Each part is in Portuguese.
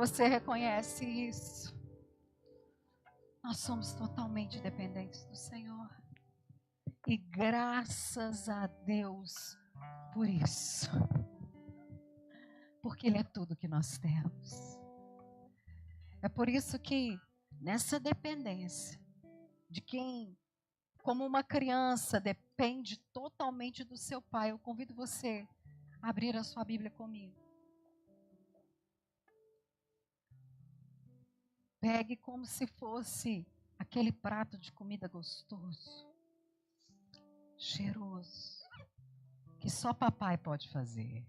Você reconhece isso? Nós somos totalmente dependentes do Senhor. E graças a Deus por isso. Porque Ele é tudo que nós temos. É por isso que nessa dependência de quem, como uma criança, depende totalmente do seu pai, eu convido você a abrir a sua Bíblia comigo. Pegue como se fosse aquele prato de comida gostoso, cheiroso, que só papai pode fazer.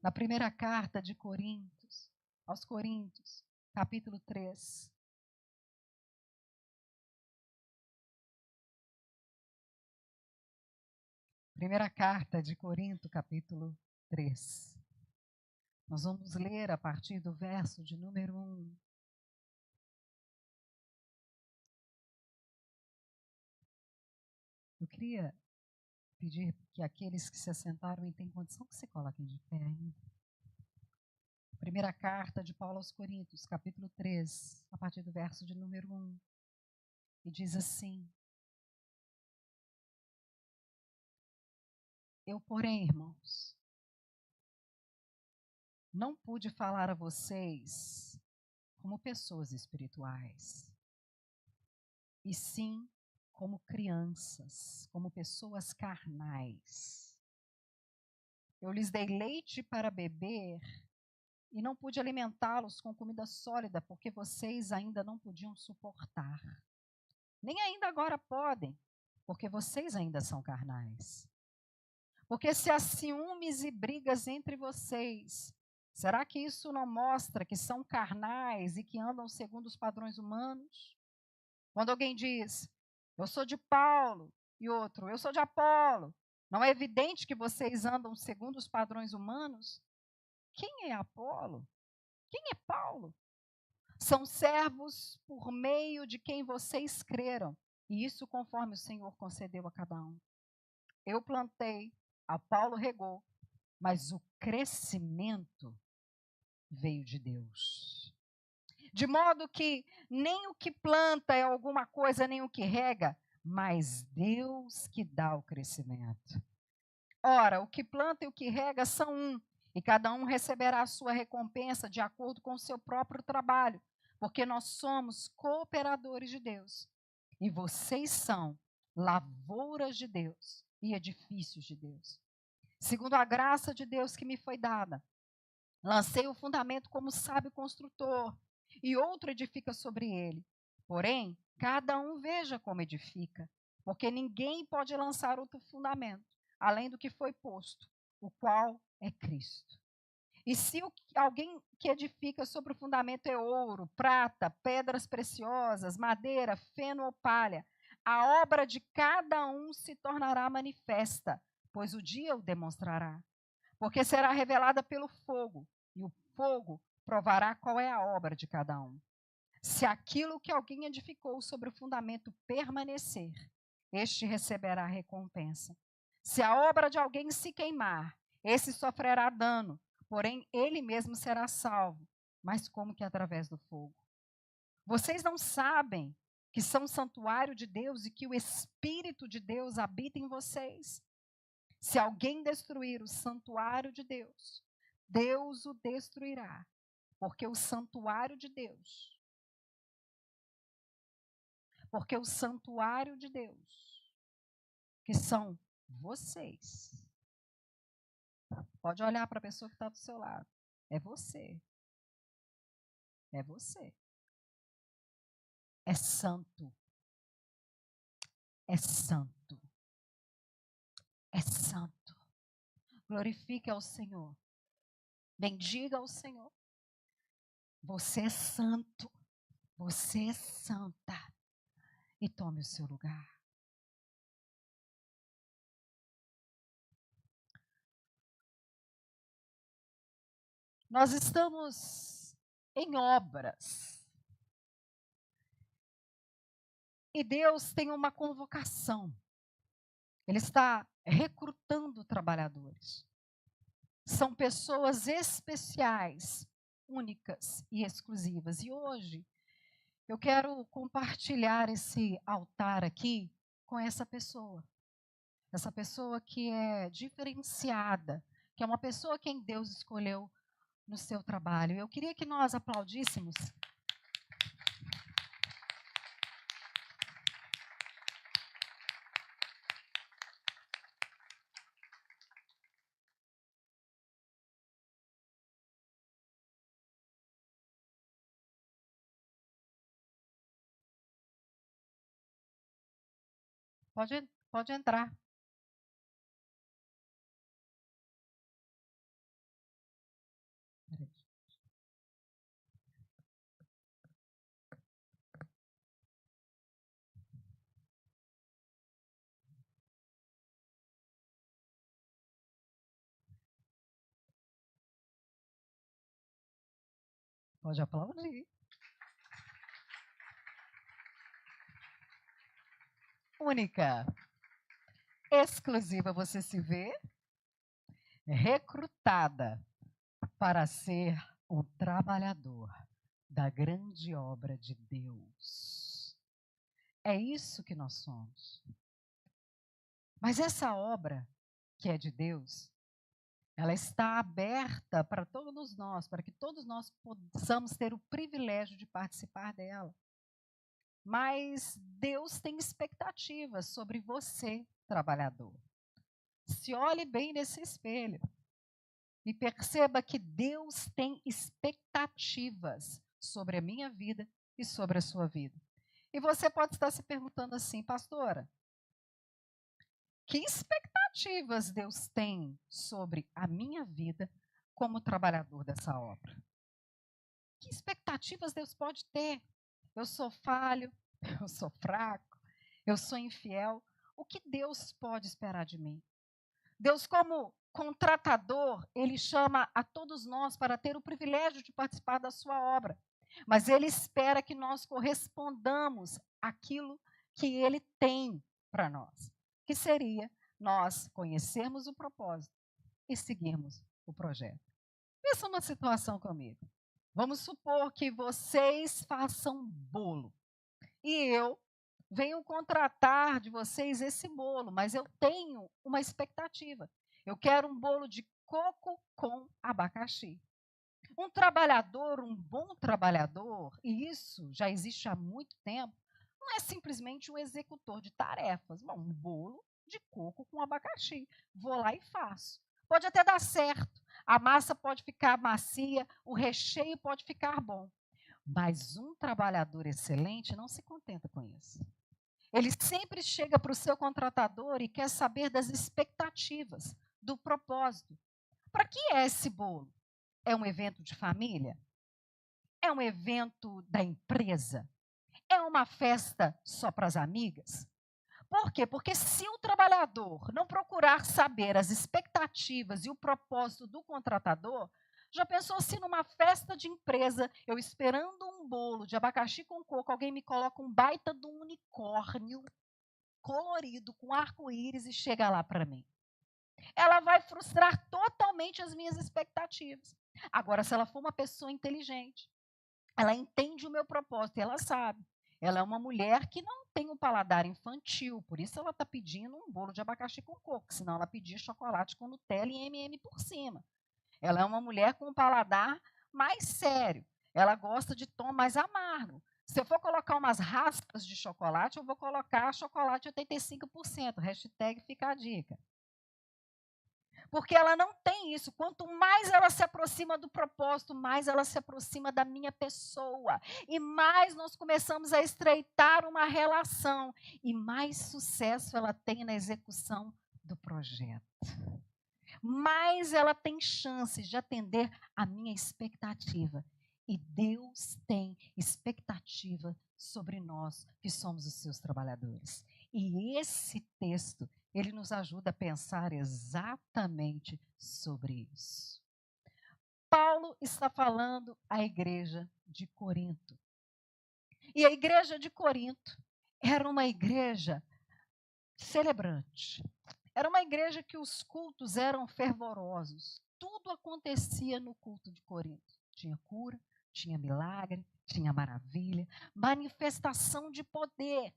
Na primeira carta de Coríntios, aos Coríntios, capítulo 3. Primeira carta de Corinto, capítulo 3. Nós vamos ler a partir do verso de número 1. Eu queria pedir que aqueles que se assentaram e têm condição que se coloquem de pé ainda. Primeira carta de Paulo aos Coríntios, capítulo 3, a partir do verso de número 1. E diz assim: Eu, porém, irmãos, não pude falar a vocês como pessoas espirituais, e sim como crianças, como pessoas carnais. Eu lhes dei leite para beber e não pude alimentá-los com comida sólida, porque vocês ainda não podiam suportar. Nem ainda agora podem, porque vocês ainda são carnais. Porque se há ciúmes e brigas entre vocês, será que isso não mostra que são carnais e que andam segundo os padrões humanos? Quando alguém diz, eu sou de Paulo, e outro, eu sou de Apolo, não é evidente que vocês andam segundo os padrões humanos? Quem é Apolo? Quem é Paulo? São servos por meio de quem vocês creram, e isso conforme o Senhor concedeu a cada um. Eu plantei, Apolo regou, mas o crescimento veio de Deus. De modo que nem o que planta é alguma coisa, nem o que rega, mas Deus que dá o crescimento. Ora, o que planta e o que rega são um, e cada um receberá a sua recompensa de acordo com o seu próprio trabalho, porque nós somos cooperadores de Deus. E vocês são lavouras de Deus e edifícios de Deus. Segundo a graça de Deus que me foi dada, lancei o fundamento como sábio construtor, e outro edifica sobre ele. Porém, cada um veja como edifica, porque ninguém pode lançar outro fundamento, além do que foi posto, o qual é Cristo. E se alguém que edifica sobre o fundamento é ouro, prata, pedras preciosas, madeira, feno ou palha, a obra de cada um se tornará manifesta, pois o dia o demonstrará. Porque será revelada pelo fogo, e o fogo provará qual é a obra de cada um. Se aquilo que alguém edificou sobre o fundamento permanecer, este receberá recompensa. Se a obra de alguém se queimar, esse sofrerá dano, porém ele mesmo será salvo, mas como que através do fogo. Vocês não sabem que são santuário de Deus e que o Espírito de Deus habita em vocês? Se alguém destruir o santuário de Deus, Deus o destruirá, porque o santuário de Deus, que são vocês, pode olhar para a pessoa que está do seu lado, é você, é santo, é santo, é santo. Glorifique ao Senhor, bendiga ao Senhor. Você é santo, você é santa, e tome o seu lugar. Nós estamos em obras. E Deus tem uma convocação. Ele está recrutando trabalhadores. São pessoas especiais, únicas e exclusivas. E hoje eu quero compartilhar esse altar aqui com essa pessoa. Essa pessoa que é diferenciada, que é uma pessoa quem Deus escolheu no seu trabalho. Eu queria que nós aplaudíssemos. Pode entrar. Pode aplaudir. Única, exclusiva, você se vê recrutada para ser um trabalhador da grande obra de Deus. É isso que nós somos. Mas essa obra, que é de Deus, ela está aberta para todos nós, para que todos nós possamos ter o privilégio de participar dela. Mas Deus tem expectativas sobre você, trabalhador. Se olhe bem nesse espelho e perceba que Deus tem expectativas sobre a minha vida e sobre a sua vida. E você pode estar se perguntando assim, pastora, que expectativas Deus tem sobre a minha vida como trabalhador dessa obra? Que expectativas Deus pode ter? Eu sou falho, eu sou fraco, eu sou infiel. O que Deus pode esperar de mim? Deus, como contratador, Ele chama a todos nós para ter o privilégio de participar da sua obra. Mas Ele espera que nós correspondamos àquilo que Ele tem para nós. Que seria nós conhecermos o propósito e seguirmos o projeto. Pensa uma situação comigo. Vamos supor que vocês façam bolo e eu venho contratar de vocês esse bolo, mas eu tenho uma expectativa. Eu quero um bolo de coco com abacaxi. Um trabalhador, um bom trabalhador, e isso já existe há muito tempo, não é simplesmente um executor de tarefas. Bom, um bolo de coco com abacaxi. Vou lá e faço. Pode até dar certo. A massa pode ficar macia, o recheio pode ficar bom. Mas um trabalhador excelente não se contenta com isso. Ele sempre chega para o seu contratador e quer saber das expectativas, do propósito. Para que é esse bolo? É um evento de família? É um evento da empresa? É uma festa só para as amigas? Por quê? Porque se o trabalhador não procurar saber as expectativas e o propósito do contratador, já pensou se numa festa de empresa, eu esperando um bolo de abacaxi com coco, alguém me coloca um baita de um unicórnio colorido, com arco-íris e chega lá para mim? Ela vai frustrar totalmente as minhas expectativas. Agora, se ela for uma pessoa inteligente, ela entende o meu propósito e ela sabe. Ela é uma mulher que não tem um paladar infantil, por isso ela está pedindo um bolo de abacaxi com coco, senão ela pedia chocolate com Nutella e M&M por cima. Ela é uma mulher com um paladar mais sério. Ela gosta de tom mais amargo. Se eu for colocar umas raspas de chocolate, eu vou colocar chocolate 85%. Hashtag fica a dica. Porque ela não tem isso. Quanto mais ela se aproxima do propósito, mais ela se aproxima da minha pessoa. E mais nós começamos a estreitar uma relação. E mais sucesso ela tem na execução do projeto. Mais ela tem chances de atender a minha expectativa. E Deus tem expectativa sobre nós que somos os seus trabalhadores. E esse texto, ele nos ajuda a pensar exatamente sobre isso. Paulo está falando à igreja de Corinto. E a igreja de Corinto era uma igreja celebrante. Era uma igreja que os cultos eram fervorosos. Tudo acontecia no culto de Corinto. Tinha cura, tinha milagre, tinha maravilha, manifestação de poder.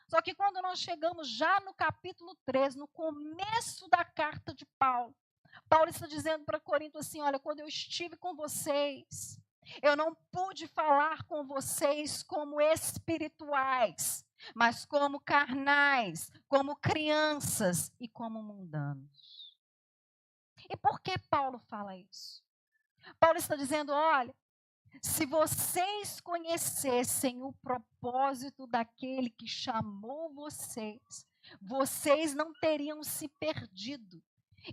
Só que quando nós chegamos já no capítulo 3, no começo da carta de Paulo, Paulo está dizendo para Corinto assim: olha, quando eu estive com vocês, eu não pude falar com vocês como espirituais, mas como carnais, como crianças e como mundanos. E por que Paulo fala isso? Paulo está dizendo: olha, se vocês conhecessem o propósito daquele que chamou vocês, vocês não teriam se perdido.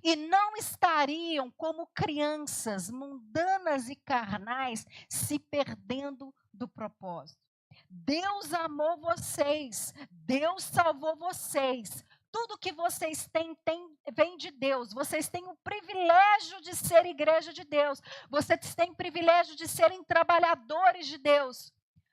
E não estariam como crianças mundanas e carnais se perdendo do propósito. Deus amou vocês, Deus salvou vocês. Tudo que vocês têm vem de Deus. Vocês têm o privilégio de ser igreja de Deus. Vocês têm o privilégio de serem trabalhadores de Deus.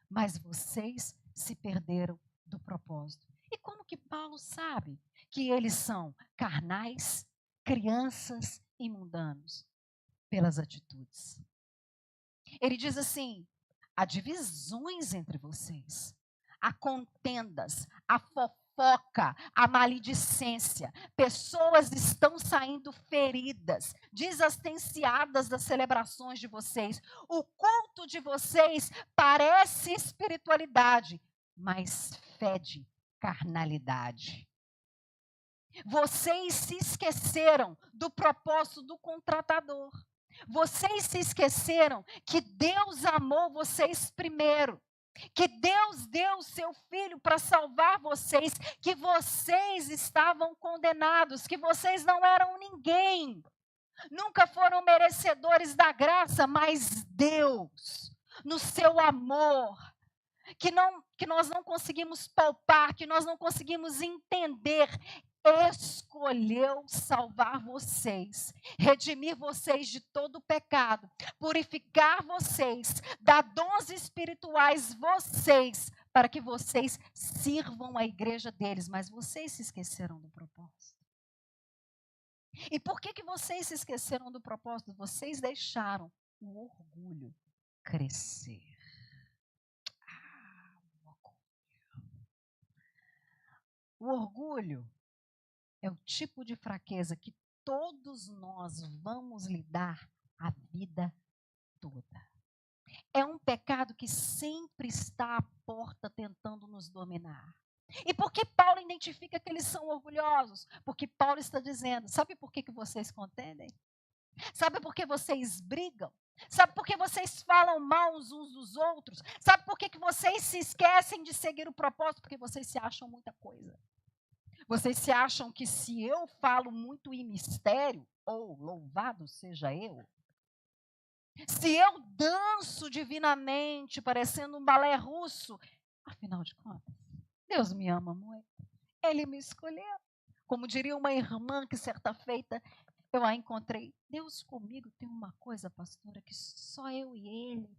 Mas vocês se perderam do propósito. E como que Paulo sabe que eles são carnais, crianças e mundanos? Pelas atitudes. Ele diz assim: há divisões entre vocês, há contendas, há fofoca, há maledicência, pessoas estão saindo feridas, desastenciadas das celebrações de vocês. O culto de vocês parece espiritualidade, mas fede carnalidade. Vocês se esqueceram do propósito do contratador. Vocês se esqueceram que Deus amou vocês primeiro. Que Deus deu o seu filho para salvar vocês. Que vocês estavam condenados. Que vocês não eram ninguém. Nunca foram merecedores da graça, mas Deus, no seu amor, que nós não conseguimos palpar, que nós não conseguimos entender, escolheu salvar vocês, redimir vocês de todo o pecado, purificar vocês, dar dons espirituais vocês, para que vocês sirvam a igreja deles, mas vocês se esqueceram do propósito. E por que vocês se esqueceram do propósito? Vocês deixaram o orgulho crescer. O orgulho é o tipo de fraqueza que todos nós vamos lidar a vida toda. É um pecado que sempre está à porta tentando nos dominar. E por que Paulo identifica que eles são orgulhosos? Porque Paulo está dizendo: sabe por que vocês contendem? Sabe por que vocês brigam? Sabe por que vocês falam mal uns dos outros? Sabe por que vocês se esquecem de seguir o propósito? Porque vocês se acham muita coisa. Vocês se acham que se eu falo muito em mistério, ou louvado seja eu, se eu danço divinamente, parecendo um balé russo, afinal de contas, Deus me ama muito. Ele me escolheu. Como diria uma irmã que certa feita eu a encontrei: Deus comigo tem uma coisa, pastora, que só eu e ele,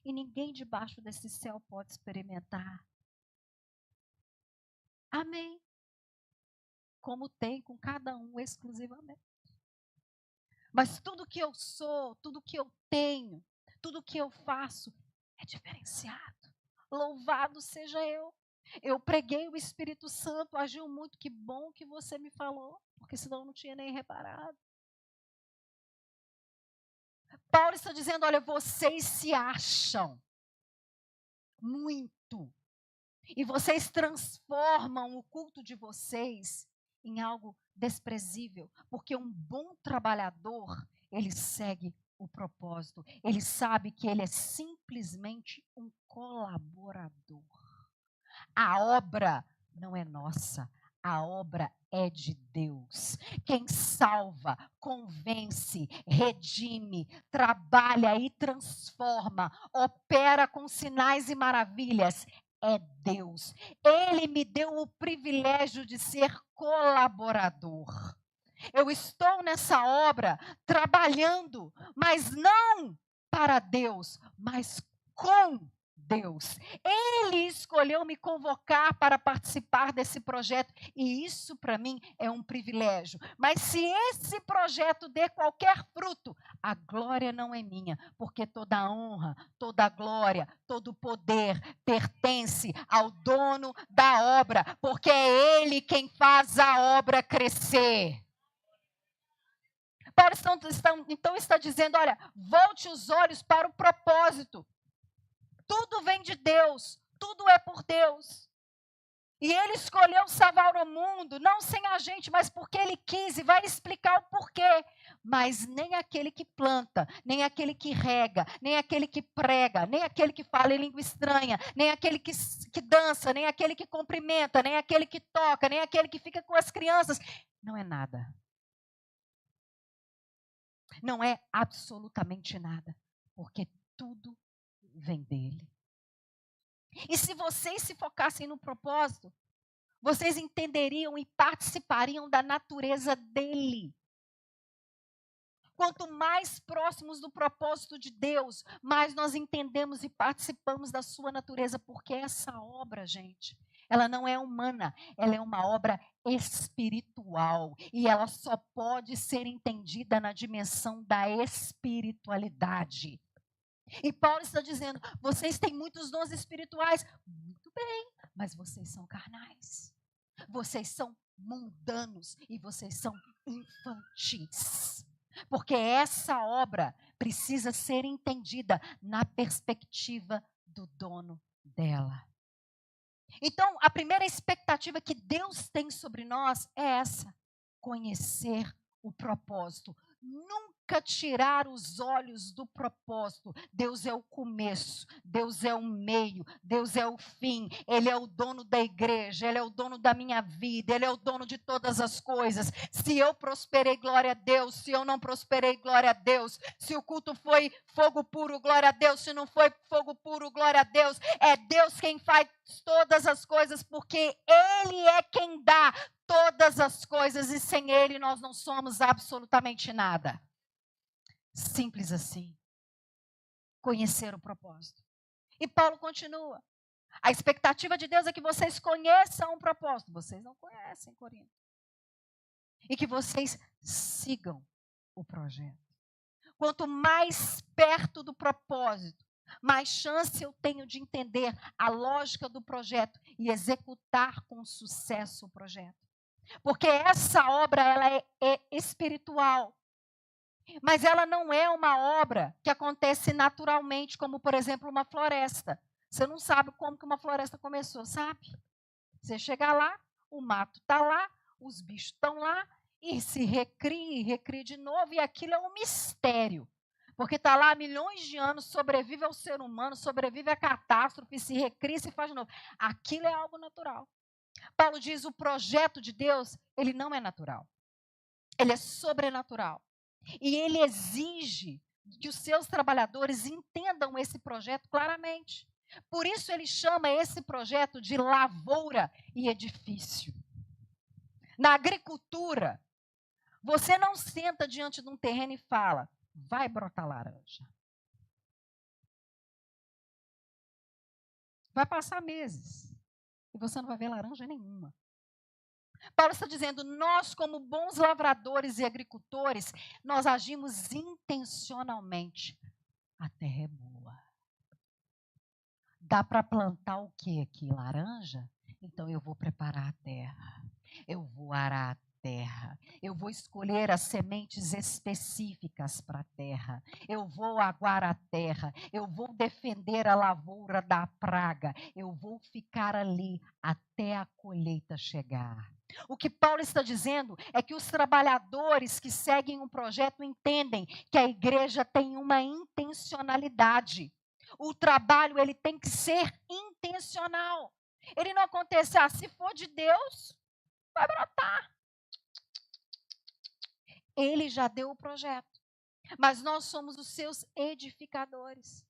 e ninguém debaixo desse céu pode experimentar. Amém. Como tem com cada um exclusivamente. Mas tudo que eu sou, tudo que eu tenho, tudo que eu faço é diferenciado. Louvado seja eu. Eu preguei, o Espírito Santo agiu muito. Que bom que você me falou, porque senão eu não tinha nem reparado. Paulo está dizendo: olha, vocês se acham muito. E vocês transformam o culto de vocês em algo desprezível, porque um bom trabalhador, ele segue o propósito, ele sabe que ele é simplesmente um colaborador. A obra não é nossa, a obra é de Deus. Quem salva, convence, redime, trabalha e transforma, opera com sinais e maravilhas, é Deus. Ele me deu o privilégio de ser colaborador. Eu estou nessa obra trabalhando, mas não para Deus, mas com Deus. Ele escolheu me convocar para participar desse projeto e isso para mim é um privilégio. Mas se esse projeto der qualquer fruto, a glória não é minha, porque toda a honra, toda a glória, todo o poder pertence ao dono da obra, porque é ele quem faz a obra crescer. Paulo então está dizendo, olha, volte os olhos para o propósito. Tudo vem de Deus, tudo é por Deus. E ele escolheu salvar o mundo, não sem a gente, mas porque ele quis e vai explicar o porquê. Mas nem aquele que planta, nem aquele que rega, nem aquele que prega, nem aquele que fala em língua estranha, nem aquele que dança, nem aquele que cumprimenta, nem aquele que toca, nem aquele que fica com as crianças, não é nada. Não é absolutamente nada, porque tudo vem dele. E se vocês se focassem no propósito, vocês entenderiam e participariam da natureza dele. Quanto mais próximos do propósito de Deus, mais nós entendemos e participamos da sua natureza, porque essa obra, gente, ela não é humana, ela é uma obra espiritual e ela só pode ser entendida na dimensão da espiritualidade. E Paulo está dizendo, vocês têm muitos dons espirituais, muito bem, mas vocês são carnais, vocês são mundanos e vocês são infantis. Porque essa obra precisa ser entendida na perspectiva do dono dela. Então, a primeira expectativa que Deus tem sobre nós é essa: conhecer o propósito. Nunca tirar os olhos do propósito. Deus é o começo, Deus é o meio, Deus é o fim. Ele é o dono da igreja, Ele é o dono da minha vida, Ele é o dono de todas as coisas. Se eu prosperei, glória a Deus. Se eu não prosperei, glória a Deus. Se o culto foi fogo puro, glória a Deus. Se não foi fogo puro, glória a Deus. É Deus quem faz todas as coisas, porque Ele é quem dá todas as coisas e sem Ele nós não somos absolutamente nada. Simples assim. Conhecer o propósito. E Paulo continua. A expectativa de Deus é que vocês conheçam o propósito. Vocês não conhecem, Corinto. E que vocês sigam o projeto. Quanto mais perto do propósito, mais chance eu tenho de entender a lógica do projeto e executar com sucesso o projeto. Porque essa obra ela é espiritual. Mas ela não é uma obra que acontece naturalmente, como, por exemplo, uma floresta. Você não sabe como que uma floresta começou, sabe? Você chega lá, o mato está lá, os bichos estão lá, e se recria de novo, e aquilo é um mistério. Porque está lá há milhões de anos, sobrevive ao ser humano, sobrevive à catástrofe, se recria, se faz de novo. Aquilo é algo natural. Paulo diz, o projeto de Deus, ele não é natural. Ele é sobrenatural. E ele exige que os seus trabalhadores entendam esse projeto claramente. Por isso ele chama esse projeto de lavoura e edifício. Na agricultura, você não senta diante de um terreno e fala, vai brotar laranja. Vai passar meses e você não vai ver laranja nenhuma. Paulo está dizendo, nós como bons lavradores e agricultores, nós agimos intencionalmente. A terra é boa. Dá para plantar o que aqui? Laranja? Então eu vou preparar a terra. Eu vou arar a terra. Eu vou escolher as sementes específicas para a terra. Eu vou aguar a terra. Eu vou defender a lavoura da praga. Eu vou ficar ali até a colheita chegar. O que Paulo está dizendo é que os trabalhadores que seguem um projeto entendem que a igreja tem uma intencionalidade. O trabalho ele tem que ser intencional. Ele não acontece, se for de Deus, vai brotar. Ele já deu o projeto. Mas nós somos os seus edificadores.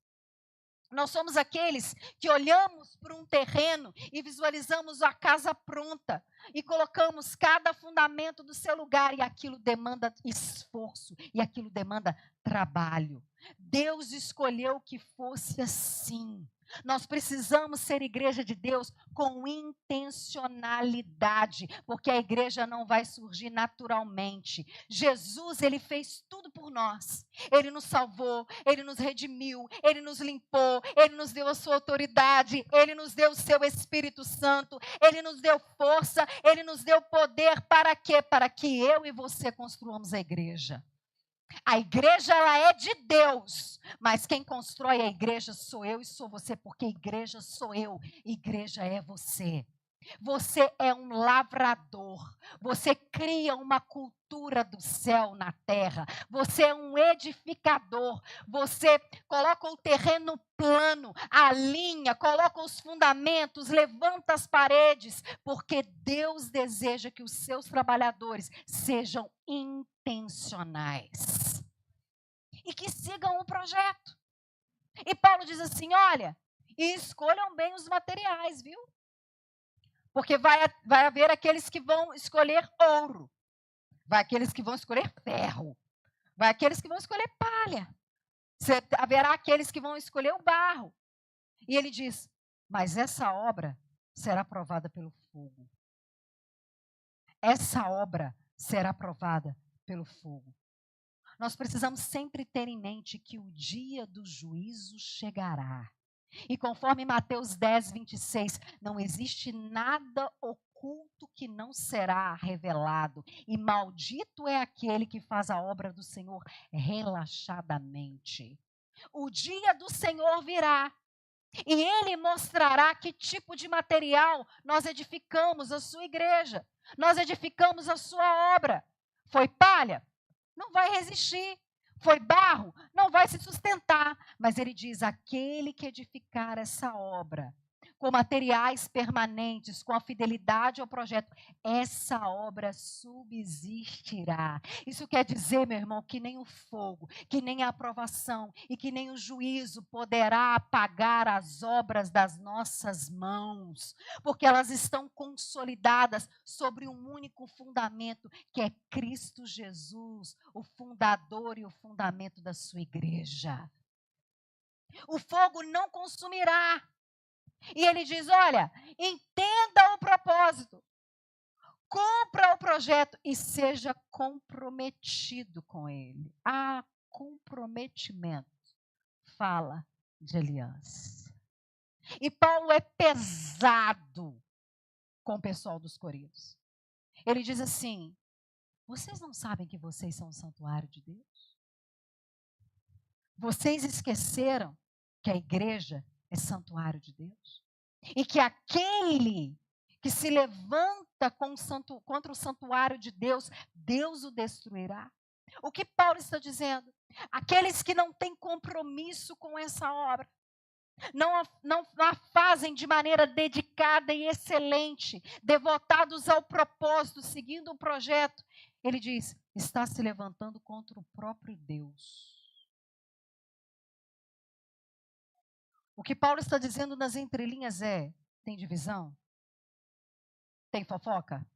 Nós somos aqueles que olhamos para um terreno e visualizamos a casa pronta e colocamos cada fundamento do seu lugar e aquilo demanda esforço e aquilo demanda trabalho. Deus escolheu que fosse assim. Nós precisamos ser igreja de Deus com intencionalidade, porque a igreja não vai surgir naturalmente. Jesus, ele fez tudo por nós. Ele nos salvou, ele nos redimiu, ele nos limpou, ele nos deu a sua autoridade, ele nos deu o seu Espírito Santo, ele nos deu força, ele nos deu poder para quê? Para que eu e você construamos a igreja. A igreja, ela é de Deus, mas quem constrói a igreja sou eu e sou você, porque igreja sou eu, igreja é você. Você é um lavrador, você cria uma cultura do céu na terra, você é um edificador, você coloca o terreno plano, alinha, coloca os fundamentos, levanta as paredes, porque Deus deseja que os seus trabalhadores sejam intencionais e que sigam o projeto. E Paulo diz assim, olha, e escolham bem os materiais, viu? Porque vai haver aqueles que vão escolher ouro, vai aqueles que vão escolher ferro, vai aqueles que vão escolher palha, haverá aqueles que vão escolher o barro. E ele diz, mas essa obra será provada pelo fogo. Essa obra será provada pelo fogo. Nós precisamos sempre ter em mente que o dia do juízo chegará. E conforme Mateus 10, 26, não existe nada oculto que não será revelado. E maldito é aquele que faz a obra do Senhor relaxadamente. O dia do Senhor virá. E Ele mostrará que tipo de material nós edificamos a sua igreja. Nós edificamos a sua obra. Foi palha? Não vai resistir. Foi barro? Não vai se sustentar. Mas ele diz, aquele que edificar essa obra, com materiais permanentes, com a fidelidade ao projeto, essa obra subsistirá. Isso quer dizer, meu irmão, que nem o fogo, que nem a aprovação e que nem o juízo poderá apagar as obras das nossas mãos, porque elas estão consolidadas sobre um único fundamento, que é Cristo Jesus, o fundador e o fundamento da sua igreja. O fogo não consumirá. E ele diz, olha, entenda o propósito, cumpra o projeto e seja comprometido com ele. Comprometimento fala de aliança. E Paulo é pesado com o pessoal dos Coríntios. Ele diz assim, vocês não sabem que vocês são um santuário de Deus? Vocês esqueceram que a igreja é santuário de Deus? E que aquele que se levanta contra o santuário de Deus, Deus o destruirá. O que Paulo está dizendo? Aqueles que não têm compromisso com essa obra, não a fazem de maneira dedicada e excelente, devotados ao propósito, seguindo o projeto. Ele diz, está se levantando contra o próprio Deus. O que Paulo está dizendo nas entrelinhas é, tem divisão? Tem fofoca?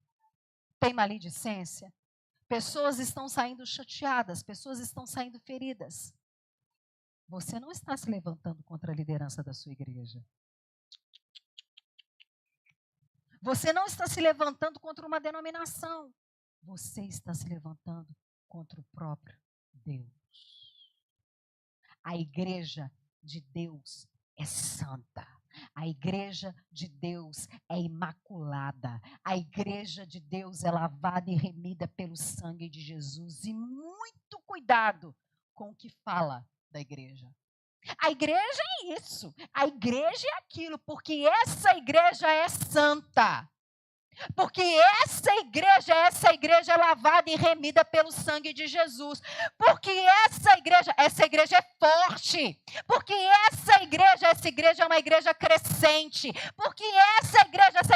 Tem maledicência? Pessoas estão saindo chateadas, pessoas estão saindo feridas. Você não está se levantando contra a liderança da sua igreja. Você não está se levantando contra uma denominação. Você está se levantando contra o próprio Deus. A igreja de Deus é santa. A igreja de Deus é imaculada. A igreja de Deus é lavada e remida pelo sangue de Jesus. E muito cuidado com o que fala da igreja. A igreja é isso. A igreja é aquilo, porque essa igreja é santa. Porque essa igreja é lavada e remida pelo sangue de Jesus. Porque essa igreja é forte. Porque essa igreja é uma igreja crescente. Porque essa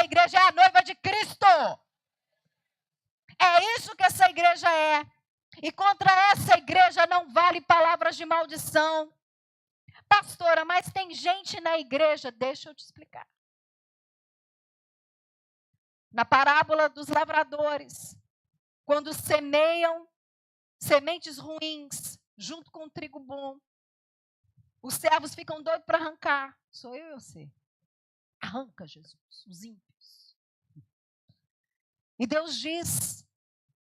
igreja é a noiva de Cristo. É isso que essa igreja é. E contra essa igreja não vale palavras de maldição. Pastora, mas tem gente na igreja, deixa eu te explicar. Na parábola dos lavradores, quando semeiam sementes ruins junto com o trigo bom, Os servos ficam doidos para arrancar. Sou eu e você. Arranca, Jesus, os ímpios. E Deus diz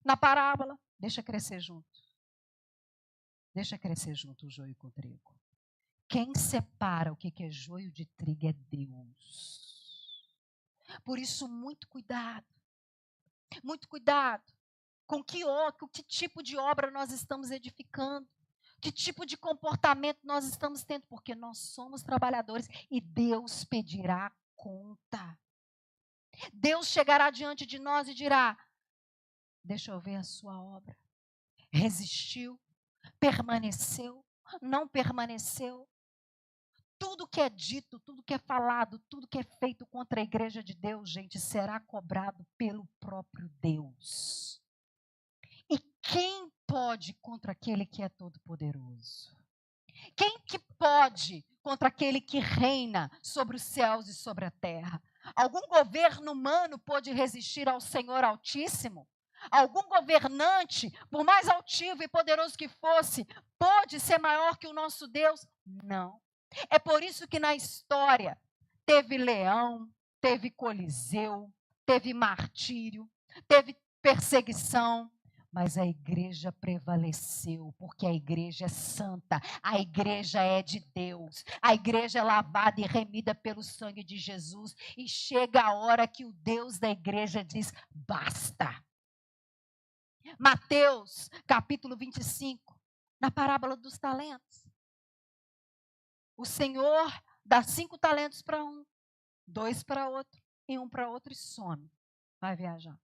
na parábola, deixa crescer junto. Deixa crescer junto o joio com o trigo. Quem separa o que é joio de trigo é Deus. Por isso, muito cuidado. Muito cuidado com que tipo de obra nós estamos edificando. Que tipo de comportamento nós estamos tendo. Porque nós somos trabalhadores e Deus pedirá conta. Deus chegará diante de nós e dirá, deixa eu ver a sua obra. Resistiu? Permaneceu? Não permaneceu? Tudo que é dito, tudo que é falado, tudo que é feito contra a igreja de Deus, gente, será cobrado pelo próprio Deus. E quem pode contra aquele que é todo-poderoso? Quem que pode contra aquele que reina sobre os céus e sobre a terra? Algum governo humano pode resistir ao Senhor Altíssimo? Algum governante, por mais altivo e poderoso que fosse, pode ser maior que o nosso Deus? Não. É por isso que na história teve leão, teve coliseu, teve martírio, teve perseguição, mas a igreja prevaleceu, porque a igreja é santa, a igreja é de Deus, a igreja é lavada e remida pelo sangue de Jesus, e chega a hora que o Deus da igreja diz, basta. Mateus, capítulo 25, na parábola dos talentos. O Senhor dá 5 talentos para um, 2 para outro, e 1 para outro e some. Vai viajar.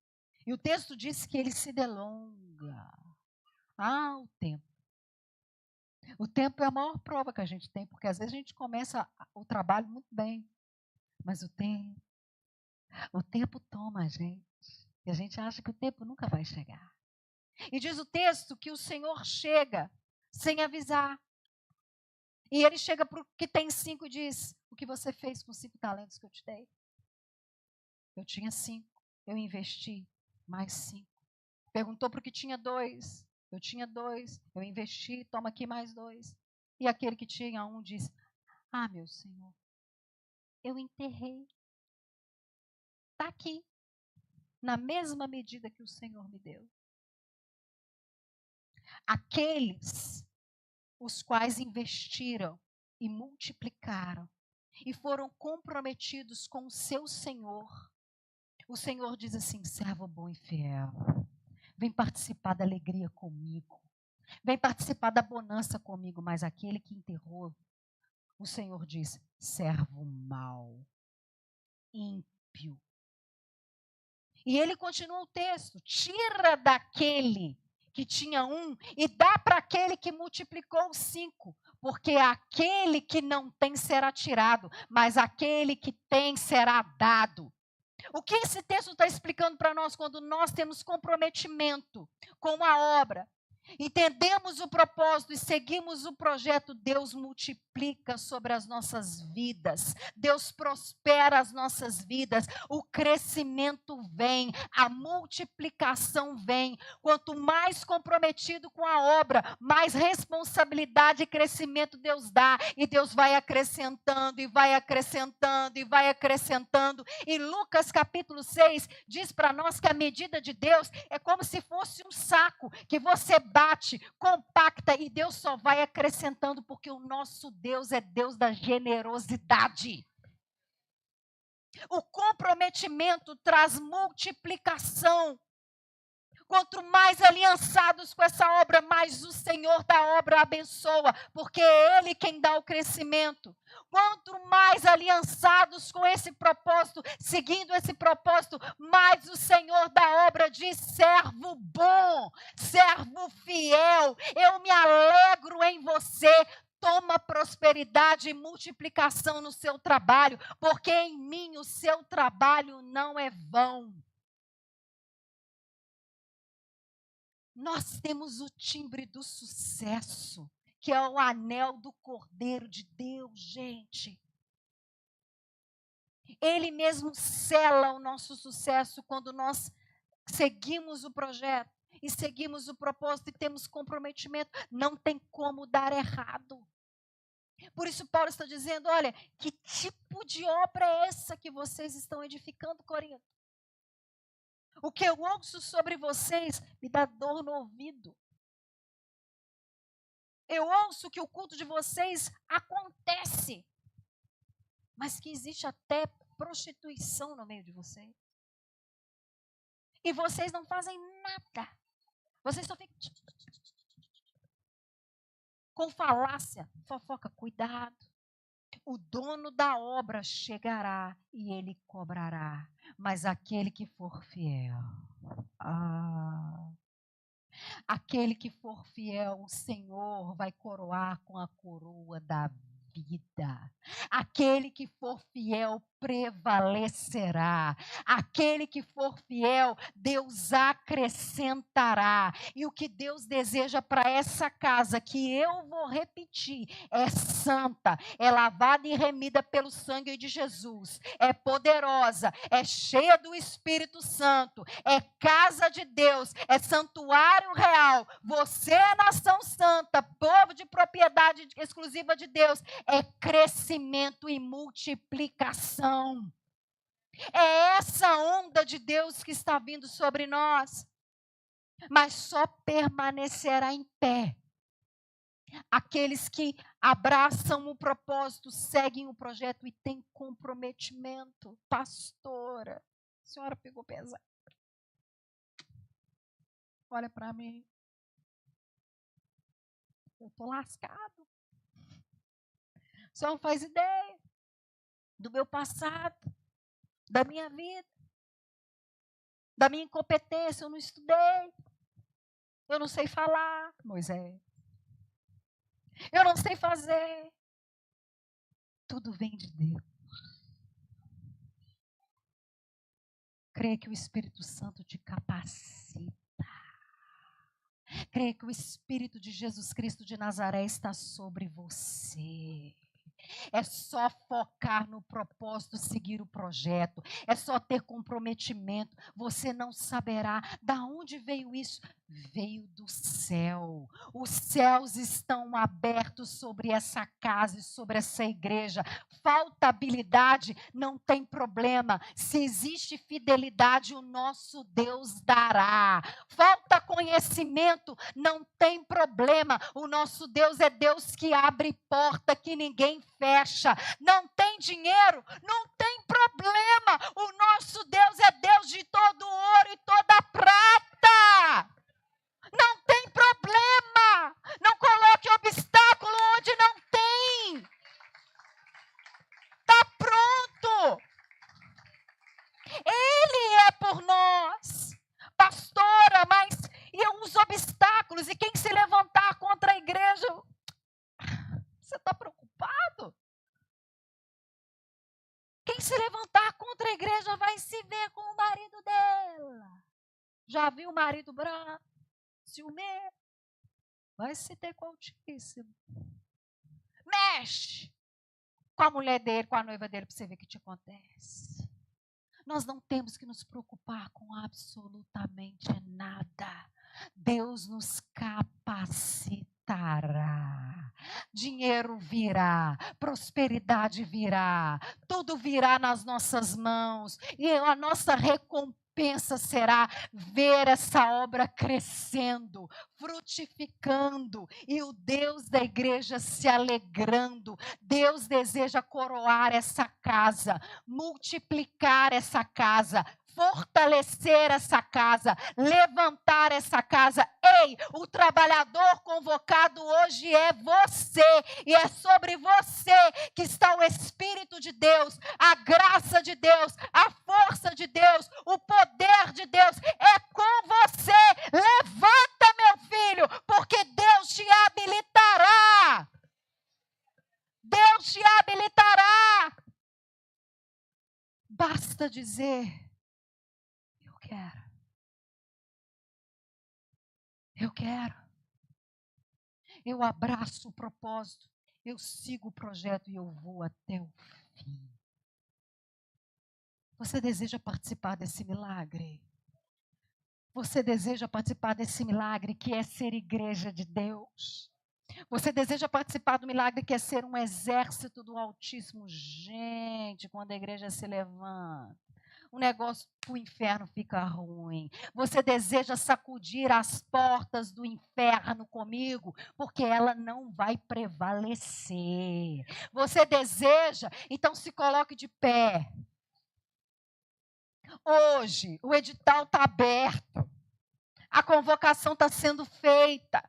E o texto diz que ele se delonga. O tempo. O tempo é a maior prova que a gente tem, porque às vezes a gente começa o trabalho muito bem, mas o tempo toma a gente. E a gente acha que o tempo nunca vai chegar. E diz o texto que o Senhor chega sem avisar. E ele chega para o que tem 5 e diz, o que você fez com 5 talentos que eu te dei? Eu tinha 5, eu investi mais 5. Perguntou para o que tinha 2, eu tinha 2, eu investi, toma aqui mais 2. E aquele que tinha 1 diz, meu Senhor, eu enterrei. Está aqui, na mesma medida que o Senhor me deu. Aqueles os quais investiram e multiplicaram e foram comprometidos com o seu Senhor. O Senhor diz assim, servo bom e fiel, vem participar da alegria comigo, vem participar da bonança comigo, mas aquele que enterrou, o Senhor diz, servo mau, ímpio. E ele continua o texto, tira daquele que tinha 1 e dá para aquele que multiplicou 5, porque aquele que não tem será tirado, mas aquele que tem será dado. O que esse texto está explicando para nós quando nós temos comprometimento com a obra? Entendemos o propósito e seguimos o projeto, Deus multiplica sobre as nossas vidas, Deus prospera as nossas vidas, o crescimento vem, a multiplicação vem. Quanto mais comprometido com a obra, mais responsabilidade e crescimento Deus dá, e Deus vai acrescentando, e vai acrescentando, e vai acrescentando. E Lucas capítulo 6 diz para nós que a medida de Deus é como se fosse um saco que você bate, compacta e Deus só vai acrescentando, porque o nosso Deus é Deus da generosidade. O comprometimento traz multiplicação. Quanto mais aliançados com essa obra, mais o Senhor da obra abençoa, porque é Ele quem dá o crescimento. Quanto mais aliançados com esse propósito, seguindo esse propósito, mais o Senhor da obra diz, servo bom, servo fiel, eu me alegro em você. Toma prosperidade e multiplicação no seu trabalho, porque em mim o seu trabalho não é vão. Nós temos o timbre do sucesso, que é o anel do Cordeiro de Deus, gente. Ele mesmo sela o nosso sucesso quando nós seguimos o projeto e seguimos o propósito e temos comprometimento. Não tem como dar errado. Por isso Paulo está dizendo, olha, que tipo de obra é essa que vocês estão edificando, Corinto? O que eu ouço sobre vocês me dá dor no ouvido. Eu ouço que o culto de vocês acontece, mas que existe até prostituição no meio de vocês. E vocês não fazem nada. Vocês só ficam com falácia, fofoca. Cuidado. O dono da obra chegará e ele cobrará. Mas aquele que for fiel, aquele que for fiel, o Senhor vai coroar com a coroa da vida. Aquele que for fiel prevalecerá. Aquele que for fiel, Deus acrescentará. E o que Deus deseja para essa casa, que eu vou repetir, é santa, é lavada e remida pelo sangue de Jesus, é poderosa, é cheia do Espírito Santo, é casa de Deus, é santuário real. Você é nação santa, povo de propriedade exclusiva de Deus. É crescimento e multiplicação. É essa onda de Deus que está vindo sobre nós. Mas só permanecerá em pé aqueles que abraçam o propósito, seguem o projeto e têm comprometimento. Pastora, a senhora pegou pesado. Olha para mim. Eu estou lascado. A senhora não faz ideia do meu passado, da minha vida, da minha incompetência. Eu não estudei. Eu não sei falar, Moisés. Eu não sei fazer. Tudo vem de Deus. Creia que o Espírito Santo te capacita. Creia que o Espírito de Jesus Cristo de Nazaré está sobre você. É só focar no propósito, seguir o projeto. É só ter comprometimento. Você não saberá da onde veio isso. Veio do céu. Os céus estão abertos sobre essa casa e sobre essa igreja. Falta habilidade, não tem problema. Se existe fidelidade, o nosso Deus dará. Falta conhecimento, não tem problema. O nosso Deus é Deus que abre porta que ninguém fecha. Não tem dinheiro, não tem problema. O nosso Deus é Deus de todo ouro e toda prata. Não tem problema. Não coloque obstáculo onde não tem. Está pronto. Ele é por nós. Pastora, mas e os obstáculos? E quem se levantar contra a igreja? Você está preocupado? Quem se levantar contra a igreja vai se ver com o marido dela. Já viu o marido bravo? Ciumento? Vai se ter com o Altíssimo. Mexe com a mulher dele, com a noiva dele, para você ver o que te acontece. Nós não temos que nos preocupar com absolutamente nada. Deus nos capacitará. Dinheiro virá, prosperidade virá, tudo virá nas nossas mãos. E a nossa recompensa será ver essa obra crescendo, frutificando e o Deus da igreja se alegrando. Deus deseja coroar essa casa, multiplicar essa casa, fortalecer essa casa, levantar essa casa. Ei, o trabalhador convocado hoje é você, e é sobre você que está o Espírito de Deus, a graça de Deus, a força de Deus, o poder de Deus. É com você. Levanta, meu filho, porque Deus te habilitará. Deus te habilitará. Basta dizer: eu quero. Eu quero. Eu abraço o propósito. Eu sigo o projeto e eu vou até o fim. Você deseja participar desse milagre? Você deseja participar desse milagre que é ser igreja de Deus? Você deseja participar do milagre que é ser um exército do Altíssimo. Gente, quando a igreja se levanta, o negócio do inferno fica ruim. Você deseja sacudir as portas do inferno comigo, porque ela não vai prevalecer. Você deseja, então se coloque de pé. Hoje, o edital está aberto. A convocação está sendo feita.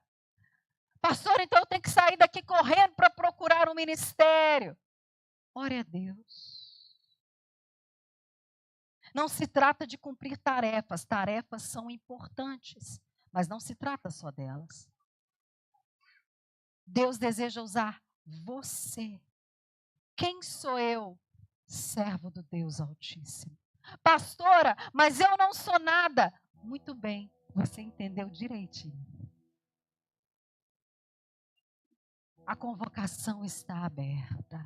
Pastor, então eu tenho que sair daqui correndo para procurar um ministério. Ore a Deus. Não se trata de cumprir tarefas. Tarefas são importantes, mas não se trata só delas. Deus deseja usar você. Quem sou eu? Servo do Deus Altíssimo. Pastora, mas eu não sou nada. Muito bem, você entendeu direitinho. A convocação está aberta.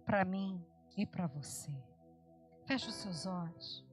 Para mim e para você. Feche os seus olhos.